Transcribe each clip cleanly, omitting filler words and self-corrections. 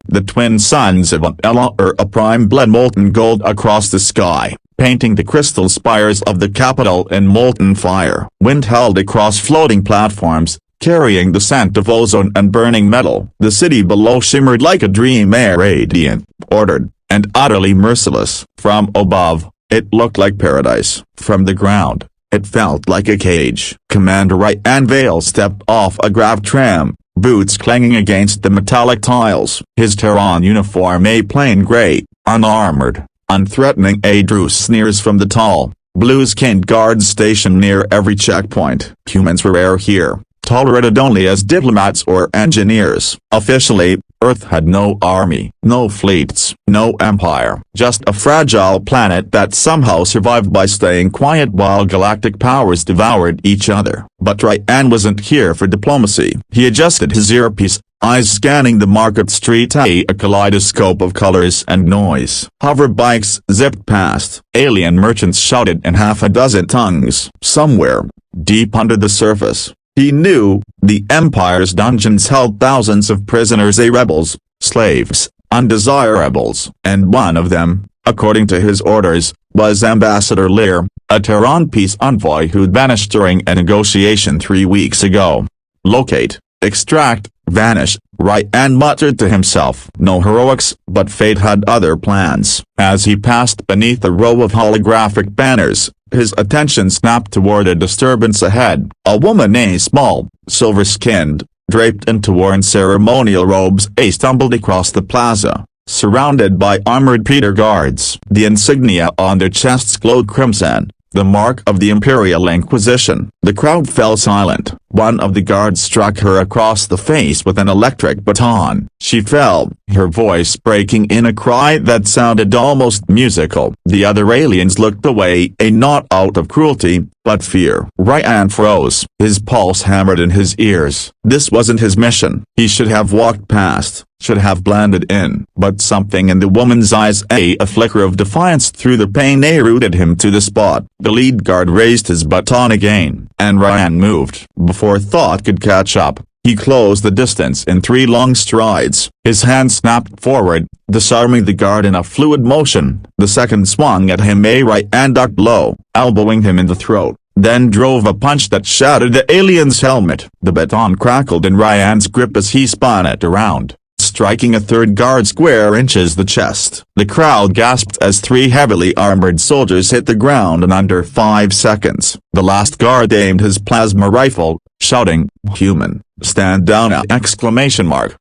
the twin suns of 𝐀𝐥𝐢𝐬 prime bled molten gold across the sky, painting the crystal spires of the capital in molten fire. Wind held across floating platforms, carrying the scent of ozone and burning metal. The city below shimmered like a dream, radiant, ordered, and utterly merciless. From above, it looked like paradise. From the ground, it felt like a cage. Commander Ryan Vale stepped off a grav tram, boots clanging against the metallic tiles. His Terran uniform a plain gray, unarmored, unthreatening. Drew sneers from the tall, blue-skinned guards stationed near every checkpoint. Humans were rare here, tolerated only as diplomats or engineers. Officially, Earth had no army, no fleets, no empire, just a fragile planet that somehow survived by staying quiet while galactic powers devoured each other. But Ryan wasn't here for diplomacy. He adjusted his earpiece, eyes scanning the market street, a kaleidoscope of colors and noise. Hover bikes zipped past. Alien merchants shouted in half a dozen tongues. Somewhere, deep under the surface, he knew, the Empire's dungeons held thousands of prisoners, rebels, slaves, undesirables. And one of them, according to his orders, was Ambassador Lear, a Terran peace envoy who'd vanished during a negotiation 3 weeks ago. Locate, extract, vanish, Ryan muttered to himself. No heroics, but fate had other plans. As he passed beneath a row of holographic banners, his attention snapped toward a disturbance ahead. A woman, small, silver-skinned, draped in worn ceremonial robes, stumbled across the plaza, surrounded by armored Peter guards. The insignia on their chests glowed crimson, the mark of the Imperial Inquisition. The crowd fell silent. One of the guards struck her across the face with an electric baton. She fell, her voice breaking in a cry that sounded almost musical. The other aliens looked away, not out of cruelty, but fear. Ryan froze. His pulse hammered in his ears. This wasn't his mission. He should have walked past, should have blended in. But something in the woman's eyes, a flicker of defiance through the pain, rooted him to the spot. The lead guard raised his baton again, and Ryan moved. Before thought could catch up, he closed the distance in 3 long strides. His hand snapped forward, disarming the guard in a fluid motion. The second swung at him, Ryan ducked low, elbowing him in the throat, then drove a punch that shattered the alien's helmet. The baton crackled in Ryan's grip as he spun it around, striking a third guard square inches the chest. The crowd gasped as 3 heavily armored soldiers hit the ground in under 5 seconds. The last guard aimed his plasma rifle, shouting, "Human, stand down!"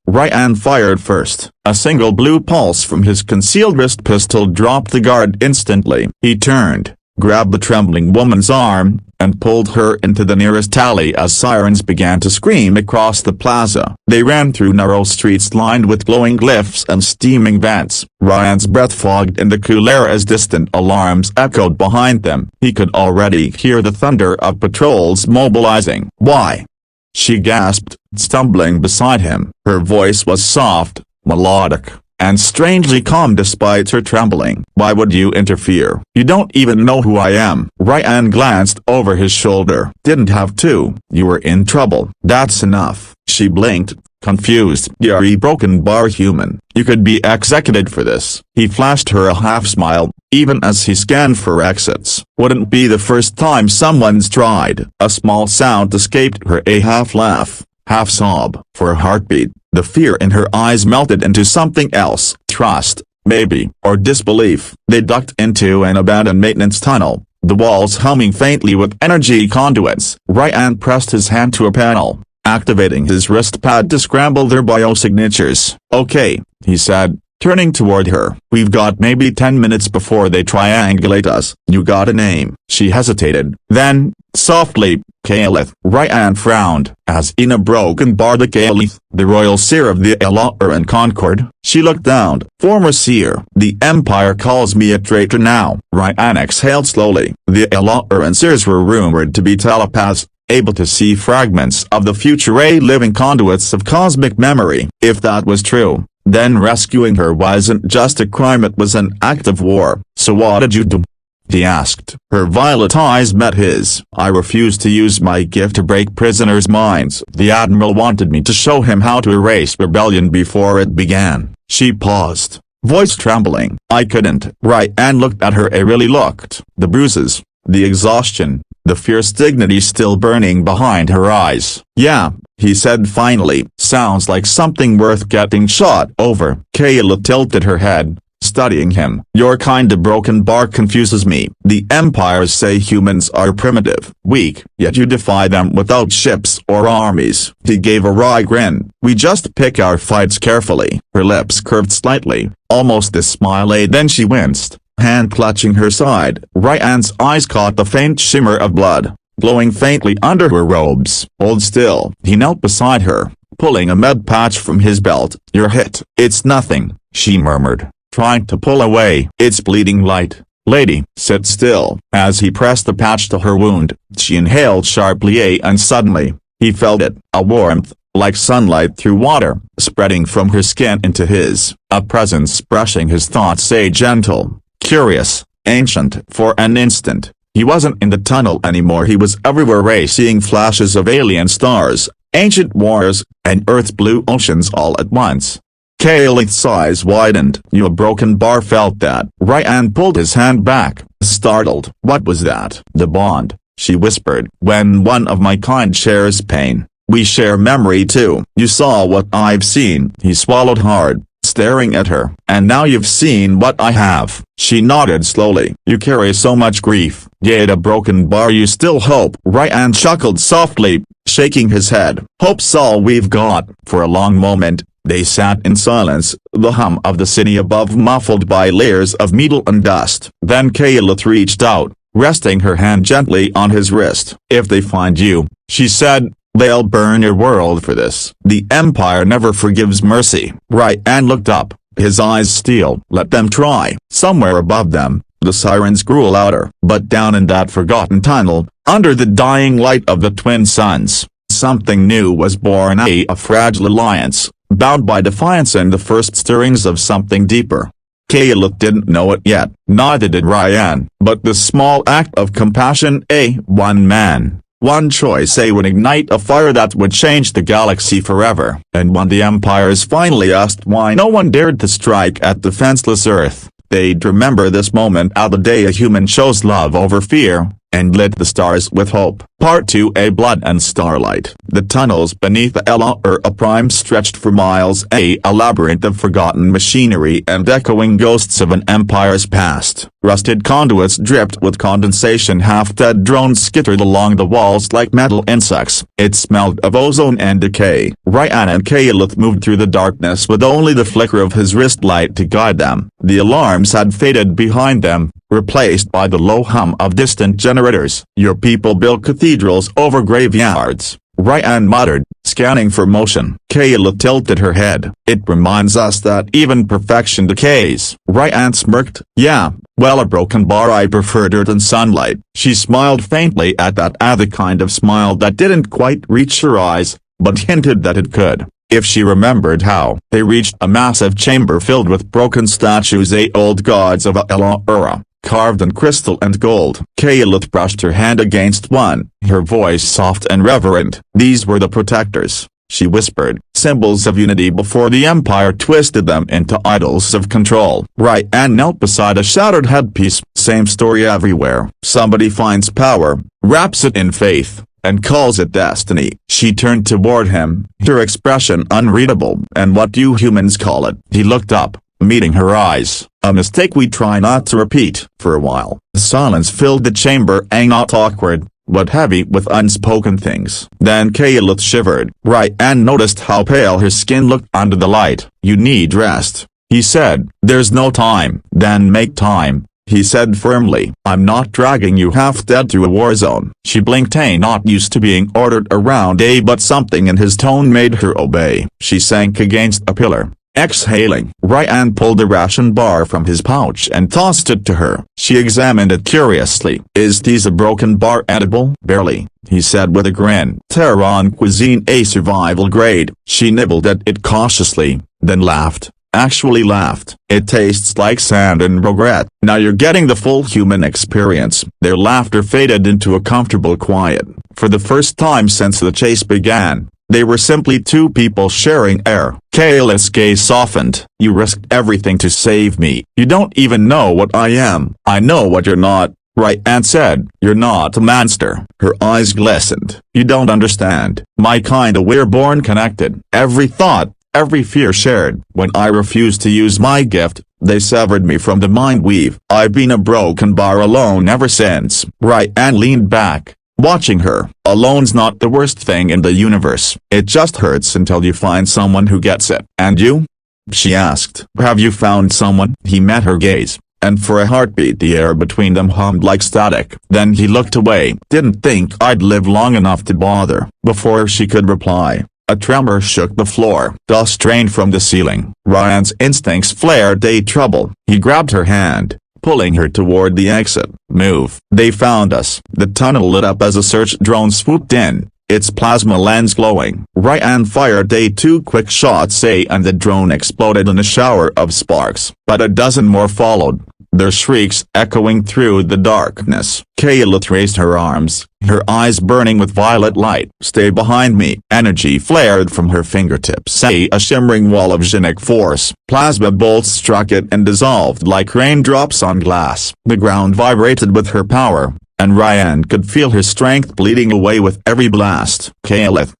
Ryan fired first. A single blue pulse from his concealed wrist pistol dropped the guard instantly. He turned, grabbed the trembling woman's arm, and pulled her into the nearest alley as sirens began to scream across the plaza. They ran through narrow streets lined with glowing glyphs and steaming vents. Ryan's breath fogged in the cool air as distant alarms echoed behind them. He could already hear the thunder of patrols mobilizing. "Why?" she gasped, stumbling beside him. Her voice was soft, melodic, and strangely calm despite her trembling. "Why would you interfere? You don't even know who I am." Ryan glanced over his shoulder. "Didn't have to. You were in trouble." "That's enough." She blinked, confused. "You're a broken bar human. You could be executed for this." He flashed her a half-smile, even as he scanned for exits. "Wouldn't be the first time someone's tried." A small sound escaped her, a half-laugh, half-sob. For a heartbeat, the fear in her eyes melted into something else, trust, maybe, or disbelief. They ducked into an abandoned maintenance tunnel, the walls humming faintly with energy conduits. Ryan pressed his hand to a panel, activating his wrist pad to scramble their biosignatures. "Okay," he said, turning toward her. "We've got maybe 10 minutes before they triangulate us. You got a name?" She hesitated, then, softly, "Ks'Alith." Ryan frowned. "As in a broken bar, the Ks'Alith, the royal seer of the 𝐀𝐥𝐢𝐬 Concord." She looked down. "Former seer. The Empire calls me a traitor now." Ryan exhaled slowly. The 𝐀𝐥𝐢𝐬 seers were rumored to be telepaths, able to see fragments of the future, living conduits of cosmic memory. If that was true, then rescuing her wasn't just a crime, it was an act of war. "So what did you do?" he asked. Her violet eyes met his. I refuse to use my gift to break prisoners' minds. The Admiral wanted me to show him how to erase rebellion before it began. She paused, voice trembling. I couldn't. Ryan looked at her. He really looked. The bruises, the exhaustion, the fierce dignity still burning behind her eyes. Yeah, he said finally. Sounds like something worth getting shot over. 𝐀𝐥𝐢𝐞 tilted her head, studying him. Your kind of broken bar confuses me. The empires say humans are primitive, weak, yet you defy them without ships or armies. He gave a wry grin. We just pick our fights carefully. Her lips curved slightly, almost a smile. Then she winced, hand clutching her side. Ryan's eyes caught the faint shimmer of blood, glowing faintly under her robes. Hold still. He knelt beside her, pulling a med patch from his belt. You're hit. It's nothing, she murmured, trying to pull away. It's bleeding light. Lady, sit still. As he pressed the patch to her wound, she inhaled sharply, and suddenly, he felt it, a warmth, like sunlight through water, spreading from her skin into his, a presence brushing his thoughts. Gentle, curious, ancient. For an instant, he wasn't in the tunnel anymore. He was everywhere, seeing flashes of alien stars, ancient wars, and Earth's blue oceans all at once. 𝐀𝐥𝐢𝐞's eyes widened. You a broken bar felt that. Ryan pulled his hand back, startled. What was that? The bond, she whispered. When one of my kind shares pain, we share memory too. You saw what I've seen. He swallowed hard, staring at her. And now you've seen what I have. She nodded slowly. You carry so much grief, yet a broken bar. You still hope. Ryan chuckled softly, shaking his head. Hope's all we've got. For a long moment, they sat in silence, the hum of the city above muffled by layers of metal and dust. Then 𝐀𝐥𝐢𝐞 reached out, resting her hand gently on his wrist. If they find you, she said, they'll burn your world for this. The Empire never forgives mercy. Ryan looked up, his eyes steel. Let them try. Somewhere above them, the sirens grew louder. But down in that forgotten tunnel, under the dying light of the twin suns, something new was born. A fragile alliance, bound by defiance and the first stirrings of something deeper. 𝐀𝐥𝐢𝐞 didn't know it yet, neither did Ryan. But the small act of compassion, one man, one choice, would ignite a fire that would change the galaxy forever. And when the empires finally asked why no one dared to strike at defenseless Earth, they'd remember this moment as the day a human chose love over fear, and lit the stars with hope. Part 2. A Blood and Starlight. The tunnels beneath the 𝐅𝐢𝐴 stretched for miles. A labyrinth of forgotten machinery and echoing ghosts of an empire's past. Rusted conduits dripped with condensation. Half-dead drones skittered along the walls like metal insects. It smelled of ozone and decay. Ryan and 𝐀𝐥𝐢𝐞 moved through the darkness with only the flicker of his wrist light to guide them. The alarms had faded behind them, replaced by the low hum of distant generators. Your people built cathedrals over graveyards, Ryan muttered, scanning for motion. 𝐀𝐥𝐢𝐞 tilted her head. It reminds us that even perfection decays. Ryan smirked. Yeah, well, a broken bar. I prefer dirt and sunlight. She smiled faintly at that, the kind of smile that didn't quite reach her eyes, but hinted that it could, if she remembered how. They reached a massive chamber filled with broken statues, old gods of 𝐅𝐢𝐴, carved in crystal and gold. 𝐀𝐥𝐢𝐞 brushed her hand against one, her voice soft and reverent. These were the protectors, she whispered, symbols of unity before the Empire twisted them into idols of control. Ryan knelt beside a shattered headpiece. Same story everywhere. Somebody finds power, wraps it in faith, and calls it destiny. She turned toward him, her expression unreadable. And what do you humans call it? He looked up, meeting her eyes. A mistake we try not to repeat. For a while, silence filled the chamber, not awkward, but heavy with unspoken things. Then 𝐀𝐥𝐢𝐞 shivered. Ryan noticed how pale her skin looked under the light. You need rest, he said. There's no time. Then make time, he said firmly. I'm not dragging you half-dead through a war zone. She blinked, not used to being ordered around, but something in his tone made her obey. She sank against a pillar, exhaling. Ryan pulled a ration bar from his pouch and tossed it to her. She examined it curiously. Is this a broken bar edible? Barely, he said with a grin. Terran cuisine, a survival grade. She nibbled at it cautiously, then laughed. actually laughed. It tastes like sand and regret. Now you're getting the full human experience. Their laughter faded into a comfortable quiet. For the first time since the chase began, they were simply two people sharing air. Kayla's gaze softened. You risked everything to save me. You don't even know what I am. I know what you're not. Ryan said. You're not a monster. Her eyes glistened. You don't understand. My kind, we're born connected. Every thought, every fear shared. When I refused to use my gift, they severed me from the mind weave. I've been a broken bar alone ever since. Ryan leaned back, watching her. Alone's not the worst thing in the universe. It just hurts until you find someone who gets it. And you? She asked. Have you found someone? He met her gaze, and for a heartbeat the air between them hummed like static. Then he looked away. Didn't think I'd live long enough to bother. Before she could reply, a tremor shook the floor. Dust rained from the ceiling. Ryan's instincts flared trouble. He grabbed her hand, pulling her toward the exit. Move. They found us. The tunnel lit up as a search drone swooped in, its plasma lens glowing. Ryan fired two quick shots and the drone exploded in a shower of sparks. But a dozen more followed, their shrieks echoing through the darkness. Kayla raised her arms, her eyes burning with violet light. Stay behind me. Energy flared from her fingertips. A shimmering wall of genic force. Plasma bolts struck it and dissolved like raindrops on glass. The ground vibrated with her power, and Ryan could feel her strength bleeding away with every blast. Kayla,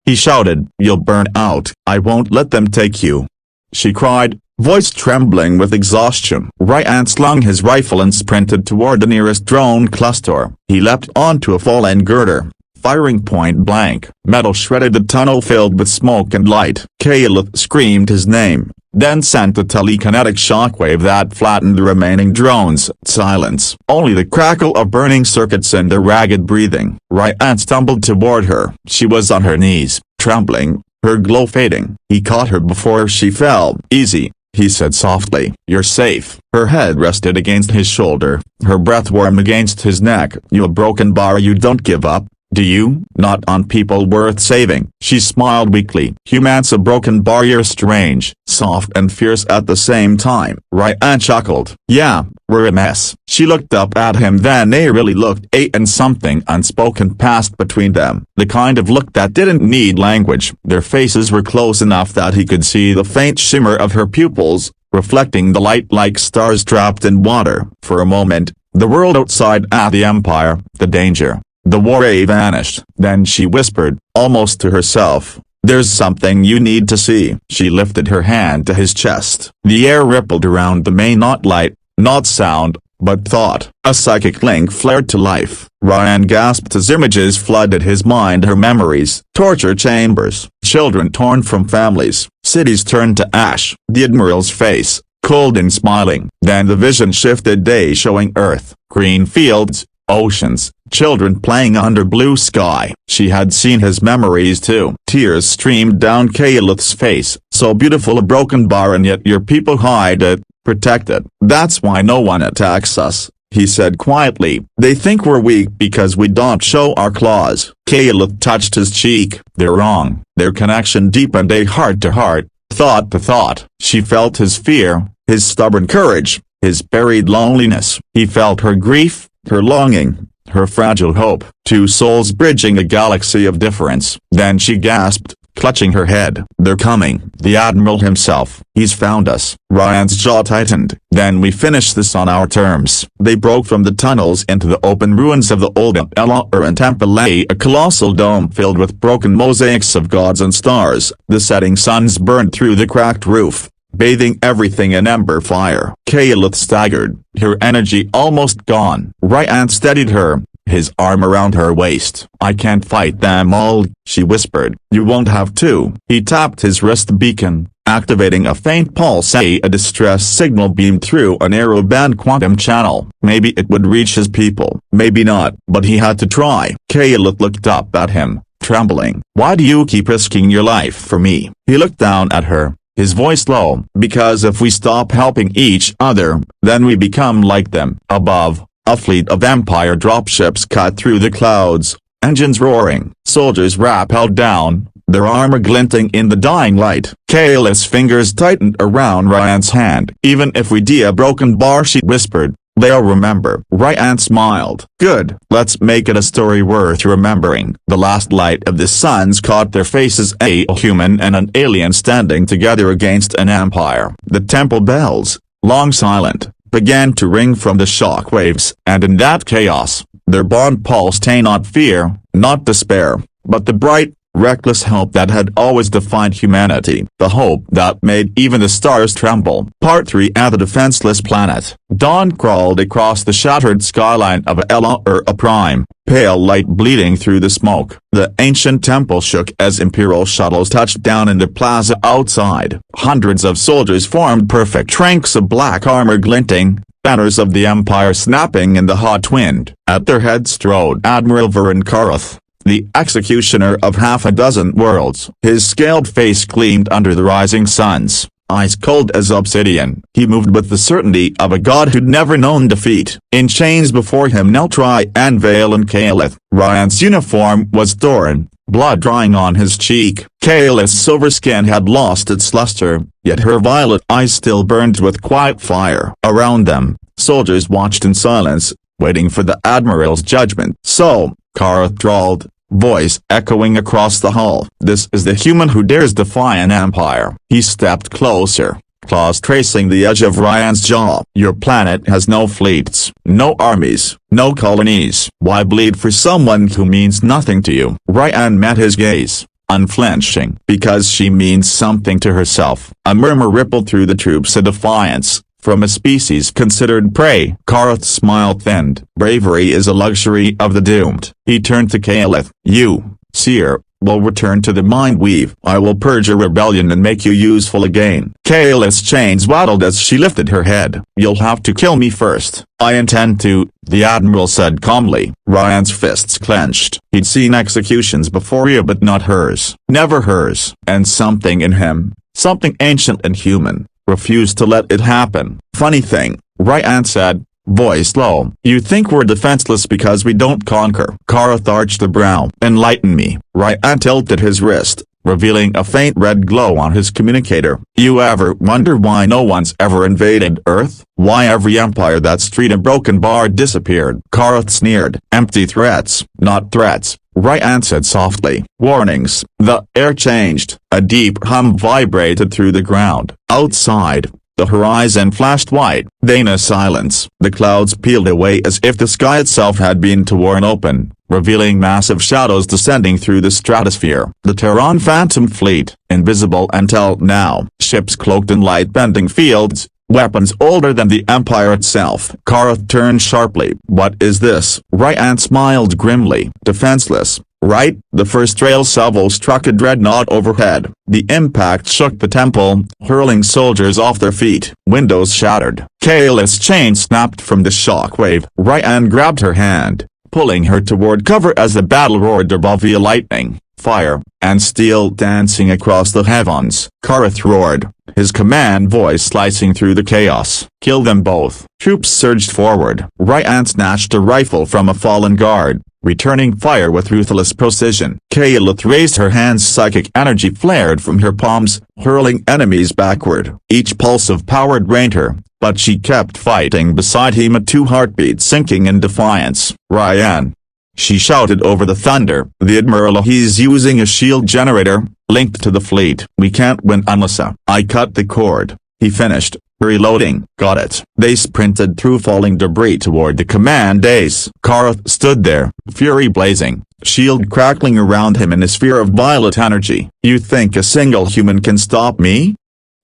he shouted, you'll burn out. I won't let them take you, she cried, voice trembling with exhaustion. Ryan slung his rifle and sprinted toward the nearest drone cluster. He leapt onto a fallen girder, firing point blank. Metal shredded the tunnel filled with smoke and light. Kayla screamed his name, then sent a telekinetic shockwave that flattened the remaining drones. Silence. Only the crackle of burning circuits and the ragged breathing. Ryan stumbled toward her. She was on her knees, trembling, her glow fading. He caught her before she fell. Easy, he said softly. You're safe. Her head rested against his shoulder, her breath warm against his neck. You a broken bar, you don't give up, do you? Not on people worth saving. She smiled weakly. Humans a broken bar, you're strange, soft and fierce at the same time. Ryan chuckled. Yeah, we're a mess. She looked up at him, then they really looked, and something unspoken passed between them. The kind of look that didn't need language. Their faces were close enough that he could see the faint shimmer of her pupils, reflecting the light like stars trapped in water. For a moment, the world outside at the Empire, the danger, the war vanished. Then she whispered, almost to herself, there's something you need to see. She lifted her hand to his chest. The air rippled around the main, not light, not sound, but thought. A psychic link flared to life. Ryan gasped as images flooded his mind. Her memories, torture chambers, children torn from families, cities turned to ash. The Admiral's face, cold and smiling. Then the vision shifted, showing Earth, green fields, oceans, children playing under blue sky. She had seen his memories too. Tears streamed down Kayla's face. So beautiful a broken bar, and yet your people hide it, protect it. That's why no one attacks us, he said quietly. They think we're weak because we don't show our claws. Kayla touched his cheek. They're wrong. Their connection deepened, heart to heart, thought to thought. She felt his fear, his stubborn courage, his buried loneliness. He felt her grief, her longing, her fragile hope. Two souls bridging a galaxy of difference. Then she gasped, clutching her head. They're coming. The Admiral himself. He's found us. Ryan's jaw tightened. Then we finish this on our terms. They broke from the tunnels into the open ruins of the old 𝐅𝐢𝐧𝐚 temple, lay a colossal dome filled with broken mosaics of gods and stars. The setting suns burned through the cracked roof, bathing everything in ember fire. Kayla staggered, her energy almost gone. Ryan steadied her, his arm around her waist. I can't fight them all, she whispered. You won't have to. He tapped his wrist beacon, activating a faint pulse. A distress signal beamed through a narrow-band quantum channel. Maybe it would reach his people, maybe not, but he had to try. Kayla looked up at him, trembling. Why do you keep risking your life for me? He looked down at her, his voice low. Because if we stop helping each other, then we become like them. Above, a fleet of Empire dropships cut through the clouds, engines roaring. Soldiers rappelled down, their armor glinting in the dying light. 𝐾𝐤𝐢𝐻's fingers tightened around 𝐅𝐢𝐬𝐻's hand. "Even if we do a broken bar," she whispered, "they'll remember." 𝐅𝐢𝐬𝐻 smiled. "Good, let's make it a story worth remembering." The last light of the suns caught their faces, a human and an alien standing together against an empire. The temple bells, long silent, began to ring from the shock waves, and in that chaos, their bond pulsed not fear, not despair, but the bright, reckless hope that had always defined humanity. The hope that made even the stars tremble. Part 3. At the defenseless planet, dawn crawled across the shattered skyline of 𝐅𝐢𝐳, pale light bleeding through the smoke. The ancient temple shook as imperial shuttles touched down in the plaza outside. Hundreds of soldiers formed perfect ranks of black armor glinting, banners of the empire snapping in the hot wind. At their head strode Admiral Varin Karth, the executioner of half a dozen worlds. His scaled face gleamed under the rising suns, eyes cold as obsidian. He moved with the certainty of a god who'd never known defeat. In chains before him knelt 𝐅𝐢𝐳 and 𝐾𝐤𝐢𝐻. 𝐅𝐢𝐬𝐻's uniform was torn, blood drying on his cheek. 𝐾𝐤𝐢𝐻's silver skin had lost its luster, yet her violet eyes still burned with quiet fire. Around them, soldiers watched in silence, waiting for the admiral's judgment. "So," Karth drawled, voice echoing across the hall, "this is the human who dares defy an empire." He stepped closer, claws tracing the edge of 𝐅𝐢𝐬𝐻's jaw. "Your planet has no fleets, no armies, no colonies. Why bleed for someone who means nothing to you?" 𝐅𝐢𝐬𝐻 met his gaze, unflinching. "Because she means something to herself." A murmur rippled through the troops, a defiance from a species considered prey. Karth's smile thinned. "Bravery is a luxury of the doomed." He turned to 𝐾𝐤𝐢𝐻. "You, seer, will return to the mind weave. I will purge your rebellion and make you useful again." 𝐾𝐤𝐢𝐻's chains rattled as she lifted her head. "You'll have to kill me first." "I intend to," the admiral said calmly. 𝐅𝐢𝐬𝐻's fists clenched. He'd seen executions before, but not hers. Never hers. And something in him, something ancient and human, refused to let it happen. "Funny thing," 𝐅𝐢𝐻 said, voice low. "You think we're defenseless because we don't conquer." Karth arched a brow. "Enlighten me." 𝐅𝐢𝐻 tilted his wrist, revealing a faint red glow on his communicator. "You ever wonder why no one's ever invaded Earth? Why every empire that street a broken bar disappeared?" Karth sneered. "Empty threats, not threats," 𝐅𝐢𝐻 said softly. "Warnings." The air changed. A deep hum vibrated through the ground. Outside, the horizon flashed white. Then a silence. The clouds peeled away as if the sky itself had been torn open, revealing massive shadows descending through the stratosphere. The Terran Phantom Fleet, invisible until now. Ships cloaked in light-bending fields, weapons older than the Empire itself. Karth turned sharply. "What is this?" 𝐅𝐤𝐻 smiled grimly. "Defenseless, right?" The first rail salvo struck a dreadnought overhead. The impact shook the temple, hurling soldiers off their feet. Windows shattered. 𝐾𝐤𝐢𝐻's chain snapped from the shock wave. 𝐅𝐤𝐻 grabbed her hand, pulling her toward cover as the battle roared above via lightning, fire, and steel dancing across the heavens. Karth roared, his command voice slicing through the chaos. "Kill them both." Troops surged forward. 𝐅𝐤𝐻 snatched a rifle from a fallen guard, returning fire with ruthless precision. 𝐾𝐤𝐢𝐻 raised her hands. Psychic energy flared from her palms, hurling enemies backward. Each pulse of power drained her, but she kept fighting beside him, a two heartbeats sinking in defiance. "𝐅𝐢𝐻," she shouted over the thunder. "The admiral, he's using a shield generator, linked to the fleet. We can't win unless I cut the cord," he finished, reloading. "Got it." They sprinted through falling debris toward the command base. Karth stood there, fury blazing, shield crackling around him in a sphere of violet energy. "You think a single human can stop me?"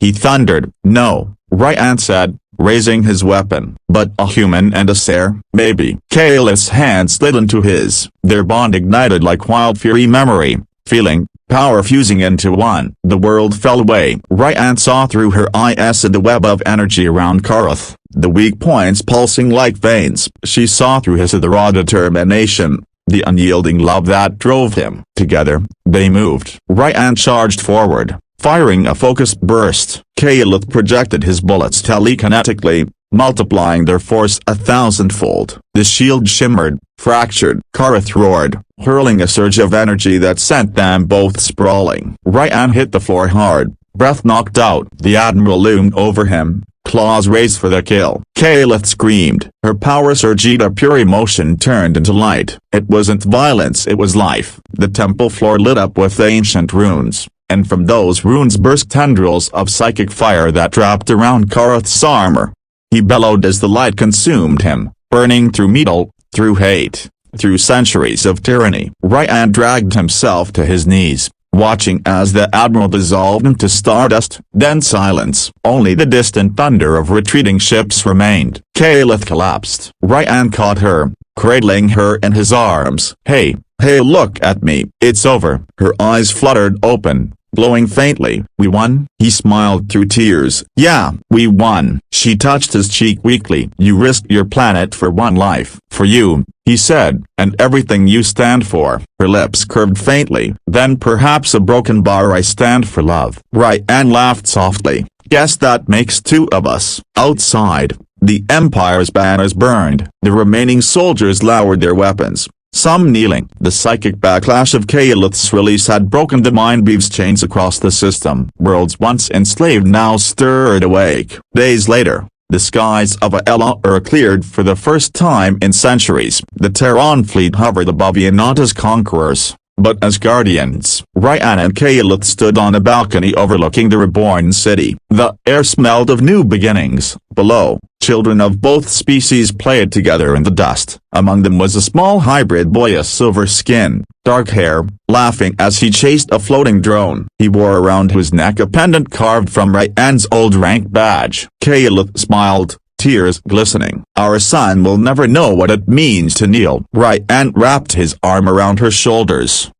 he thundered. "No," 𝐅𝐤𝐻 said, raising his weapon. "But a human and a seer, maybe." 𝐾𝐤𝐢𝐻's hand slid into his. Their bond ignited like wild fury, memory, feeling, power fusing into one. The world fell away. 𝐅𝐤𝐻 saw through her eyes and the web of energy around Karth, the weak points pulsing like veins. She saw through his the raw determination, the unyielding love that drove him. Together, they moved. 𝐅𝐻 charged forward, firing a focused burst. 𝐾𝐤𝐢𝐻 projected his bullets telekinetically, multiplying their force 1,000-fold. The shield shimmered, fractured. Karth roared, hurling a surge of energy that sent them both sprawling. Ryan hit the floor hard, breath knocked out. The Admiral loomed over him, claws raised for the kill. Kshaylith screamed. Her power surged, a pure emotion turned into light. It wasn't violence, it was life. The temple floor lit up with ancient runes, and from those runes burst tendrils of psychic fire that wrapped around Karth's armor. He bellowed as the light consumed him, burning through metal, through hate, through centuries of tyranny. Ryan dragged himself to his knees, watching as the Admiral dissolved into stardust. Then silence. Only the distant thunder of retreating ships remained. Kshaylith collapsed. Ryan caught her, cradling her in his arms. Hey, look at me. It's over. Her eyes fluttered open, glowing faintly. We won? He smiled through tears. Yeah, we won. She touched his cheek weakly. You risked your planet for one life. For you, he said, and everything you stand for. Her lips curved faintly. Then perhaps a broken bar. I stand for love. Ryan laughed softly. Guess that makes two of us. Outside, the Empire's banners burned. The remaining soldiers lowered their weapons, some kneeling. The psychic backlash of Kshaylith's release had broken the mind weave's chains across the system. Worlds once enslaved now stirred awake. Days later, the skies of 𝐀𝐥𝐢𝐞𝐧𝐬 cleared for the first time in centuries. The Terran fleet hovered above not as conquerors, but as guardians. Ryan and Kshaylith stood on a balcony overlooking the reborn city. The air smelled of new beginnings. Below, children of both species played together in the dust. Among them was a small hybrid boy, a silver skin, dark hair, laughing as he chased a floating drone. He wore around his neck a pendant carved from Ryan's old rank badge. Kshaylith smiled, tears glistening. Our son will never know what it means to kneel. Ryan wrapped his arm around her shoulders.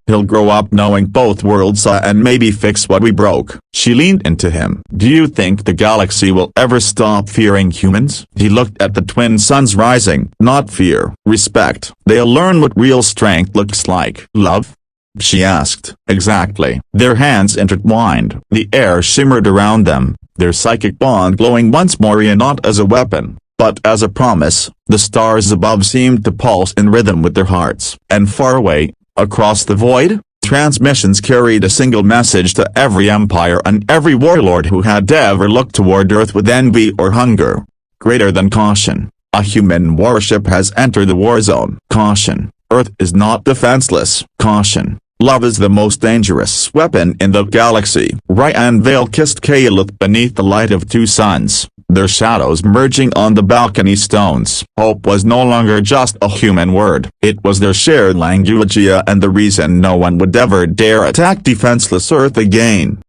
He'll grow up knowing both worlds and maybe fix what we broke. She leaned into him. Do you think the galaxy will ever stop fearing humans? He looked at the twin suns rising. Not fear, respect. They'll learn what real strength looks like. Love? She asked. Exactly. Their hands intertwined. The air shimmered around them, their psychic bond glowing once more, not as a weapon, but as a promise. The stars above seemed to pulse in rhythm with their hearts. And far away, across the void, transmissions carried a single message to every empire and every warlord who had ever looked toward Earth with envy or hunger. Greater than caution. A human warship has entered the war zone. Caution. Earth is not defenseless. Caution. Love is the most dangerous weapon in the galaxy. Ryan Vale kissed Kshaylith beneath the light of two suns, their shadows merging on the balcony stones. Hope was no longer just a human word. It was their shared language and the reason no one would ever dare attack defenseless Earth again.